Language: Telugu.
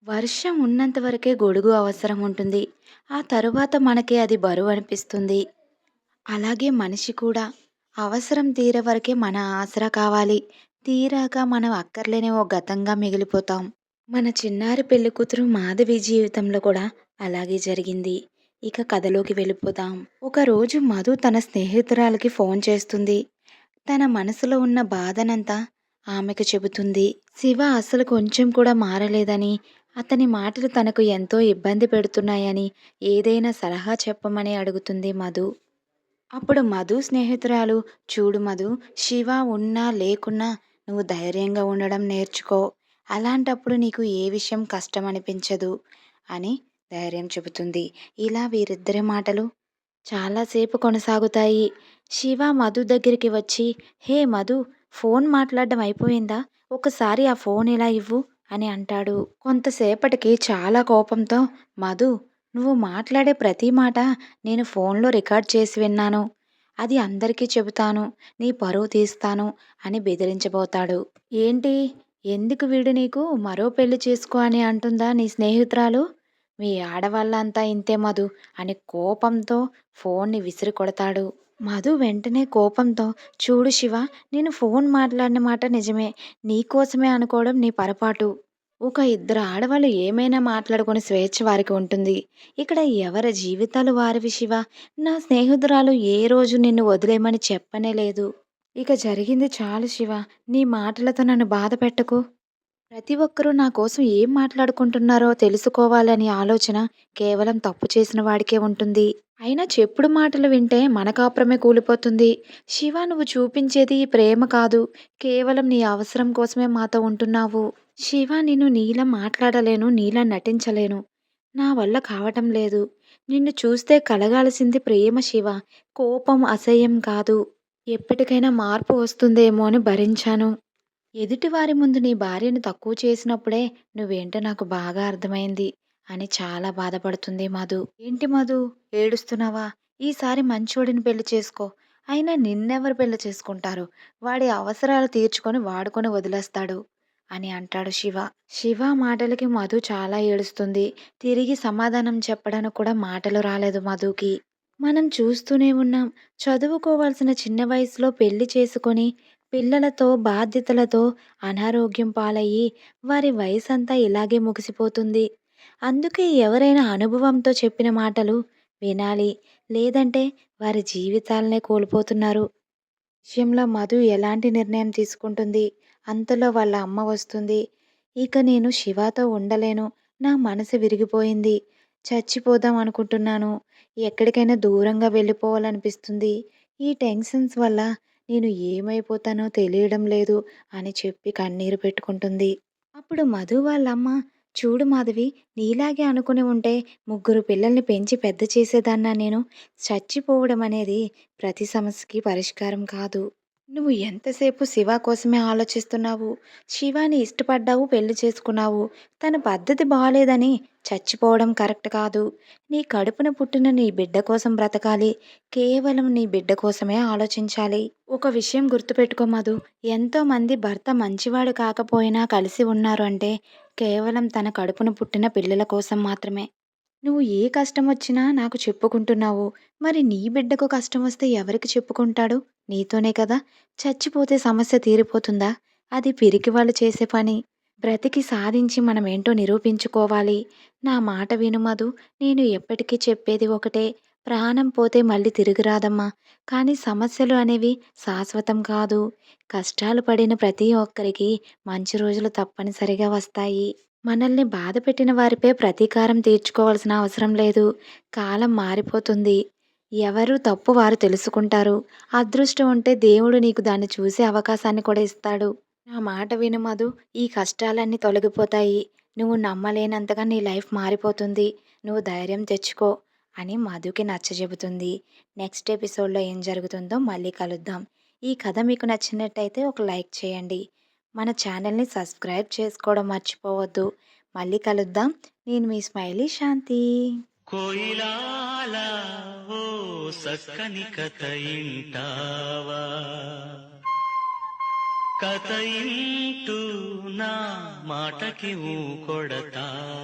వర్షం ఉన్నంత వరకే గొడుగు అవసరం ఉంటుంది. ఆ తరువాత మనకి అది బరువనిపిస్తుంది. అలాగే మనిషి కూడా అవసరం తీరే వరకే మన ఆసరా కావాలి. తీరాక మనం అక్కర్లేని ఓ గతంగా మిగిలిపోతాం. మన చిన్నారి పెళ్ళికూతురు మాధవి జీవితంలో కూడా అలాగే జరిగింది. ఇక కథలోకి వెళ్ళిపోదాం. ఒకరోజు మధు తన స్నేహితురాలికి ఫోన్ చేస్తుంది. తన మనసులో ఉన్న బాధనంతా ఆమెకు చెబుతుంది. శివ అసలు కొంచెం కూడా మారలేదని, అతని మాటలు తనకు ఎంతో ఇబ్బంది పెడుతున్నాయని, ఏదైనా సలహా చెప్పమని అడుగుతుంది మధు. అప్పుడు మధు స్నేహితురాలు, చూడు మధు, శివ ఉన్నా లేకున్నా నువ్వు ధైర్యంగా ఉండడం నేర్చుకో. అలాంటప్పుడు నీకు ఏ విషయం కష్టం అనిపించదు అని ధైర్యం చెబుతుంది. ఇలా వీరిద్దరి మాటలు చాలాసేపు కొనసాగుతాయి. శివ మధు దగ్గరికి వచ్చి, హే మధు, ఫోన్ మాట్లాడడం అయిపోయిందా? ఒకసారి ఆ ఫోన్ ఇలా ఇవ్వు అని అంటాడు. కొంతసేపటికి చాలా కోపంతో, మధు, నువ్వు మాట్లాడే ప్రతి మాట నేను ఫోన్లో రికార్డ్ చేసి విన్నాను. అది అందరికీ చెబుతాను. నీ పరువు తీస్తాను అని బెదిరించబోతాడు. ఏంటి? ఎందుకు వీడు నీకు మరో పెళ్లి చేసుకో అని అంటుందా నీ స్నేహితురాలు? మీ ఆడవాళ్ళంతా ఇంతే మధు అని కోపంతో ఫోన్ని విసిరి కొడతాడు. మధు వెంటనే కోపంతో, చూడు శివ, నేను ఫోన్ మాట్లాడిన మాట నిజమే. నీకోసమే అనుకోవడం నీ పొరపాటు. ఒక ఇద్దరు ఆడవాళ్ళు ఏమైనా మాట్లాడుకునే స్వేచ్ఛ వారికి ఉంటుంది. ఇక్కడ ఎవరి జీవితాలు వారివి శివ. నా స్నేహితురాలు ఏ రోజు నిన్ను వదిలేయమని చెప్పనే లేదు. ఇక జరిగింది చాలు శివ. నీ మాటలతో నన్ను బాధ పెట్టకు. ప్రతి ఒక్కరూ నా కోసం ఏం మాట్లాడుకుంటున్నారో తెలుసుకోవాలని ఆలోచన కేవలం తప్పు చేసిన వాడికే ఉంటుంది. అయినా చెప్పుడు మాటలు వింటే మన కాపురమే కూలిపోతుంది. శివ, నువ్వు చూపించేది ఈ ప్రేమ కాదు. కేవలం నీ అవసరం కోసమే మాతో ఉంటున్నావు. శివ, నేను నీలా మాట్లాడలేను, నీలా నటించలేను. నా వల్ల కావటం లేదు. నిన్ను చూస్తే కలగాల్సింది ప్రేమ శివ, కోపం, అసహ్యం కాదు. ఎప్పటికైనా మార్పు వస్తుందేమో అని భరించాను. ఎదుటివారి ముందు నీ భార్యను తక్కువ చేసినప్పుడే నువ్వేంటో నాకు బాగా అర్థమైంది అని చాలా బాధపడుతుంది మధు. ఏంటి మధు, ఏడుస్తున్నావా? ఈసారి మంచోడిని పెళ్లి చేసుకో. అయినా నిన్నెవరు పెళ్లి చేసుకుంటారు? వాడి అవసరాలు తీర్చుకొని వాడుకొని వదిలేస్తాడు అని అంటాడు శివ. శివ మాటలకి మధు చాలా ఏడుస్తుంది. తిరిగి సమాధానం చెప్పడానికి కూడా మాటలు రాలేదు మధుకి. మనం చూస్తూనే ఉన్నాం. చదువుకోవాల్సిన చిన్న వయసులో పెళ్లి చేసుకొని పిల్లలతో, బాధ్యతలతో అనారోగ్యం పాలయ్యి వారి వయసంతా ఇలాగే ముగిసిపోతుంది. అందుకే ఎవరైనా అనుభవంతో చెప్పిన మాటలు వినాలి. లేదంటే వారి జీవితాలనే కోల్పోతున్నారు. విషయంలో మధు ఎలాంటి నిర్ణయం తీసుకుంటుంది? అంతలో వాళ్ళ అమ్మ వస్తుంది. ఇక నేను శివతో ఉండలేను. నా మనసు విరిగిపోయింది. చచ్చిపోదాం అనుకుంటున్నాను. ఎక్కడికైనా దూరంగా వెళ్ళిపోవాలనిపిస్తుంది. ఈ టెన్షన్స్ వల్ల నేను ఏమైపోతానో తెలియడం లేదు అని చెప్పి కన్నీరు పెట్టుకుంటుంది. అప్పుడు మధు వాళ్ళమ్మ, చూడు మాధవి, నీలాగే అనుకుని ఉంటే ముగ్గురు పిల్లల్ని పెంచి పెద్ద చేసేదాన్నా నేను. చచ్చిపోవడం అనేది ప్రతి సమస్యకి పరిష్కారం కాదు. నువ్వు ఎంతసేపు శివ కోసమే ఆలోచిస్తున్నావు. శివాని ఇష్టపడ్డావు, పెళ్లి చేసుకున్నావు. తన పద్ధతి బాలేదని చచ్చిపోవడం కరెక్ట్ కాదు. నీ కడుపున పుట్టిన నీ బిడ్డ కోసం బ్రతకాలి. కేవలం నీ బిడ్డ కోసమే ఆలోచించాలి. ఒక విషయం గుర్తుపెట్టుకో మధు, ఎంతో మంది భర్త మంచివాడు కాకపోయినా కలిసి ఉన్నారు అంటే కేవలం తన కడుపున పుట్టిన పిల్లల కోసం మాత్రమే. నువ్వు ఏ కష్టమొచ్చినా నాకు చెప్పుకుంటున్నావు. మరి నీ బిడ్డకు కష్టమొస్తే ఎవరికి చెప్పుకుంటాడు? నీతోనే కదా! చచ్చిపోతే సమస్య తీరిపోతుందా? అది పిరికివాళ్ళు చేసే పని. బ్రతికి సాధించి మనమేంటో నిరూపించుకోవాలి. నా మాట విను మధు. నేను ఎప్పటికీ చెప్పేది ఒకటే. ప్రాణం పోతే మళ్ళీ తిరిగి రాదమ్మా. కానీ సమస్యలు అనేవి శాశ్వతం కాదు. కష్టాలు పడిన ప్రతి ఒక్కరికి మంచి రోజులు తప్పనిసరిగా వస్తాయి. మనల్ని బాధపెట్టిన వారిపై ప్రతీకారం తీర్చుకోవాల్సిన అవసరం లేదు. కాలం మారిపోతుంది. ఎవరు తప్పు వారు తెలుసుకుంటారు. అదృష్టం ఉంటే దేవుడు నీకు దాన్ని చూసే అవకాశాన్ని కూడా ఇస్తాడు. నా మాట విను మధు. ఈ కష్టాలన్నీ తొలగిపోతాయి. నువ్వు నమ్మలేనంతగా నీ లైఫ్ మారిపోతుంది. నువ్వు ధైర్యం తెచ్చుకో అని మధుకి నచ్చజెబుతుంది. నెక్స్ట్ ఎపిసోడ్‌లో ఏం జరుగుతుందో మళ్ళీ కలుద్దాం. ఈ కథ మీకు నచ్చినట్టయితే ఒక లైక్ చేయండి. మన ఛానల్‌ని సబ్స్క్రైబ్ చేసుకోవడం మర్చిపోవద్దు. మళ్ళీ కలుద్దాం. నేను మీ స్మైలీ శాంతి. కోయిలాల ఓ సక్కని కథ ఇంటావా, కథ ఇంటూ నా మాటకి ఊ కొడతావా.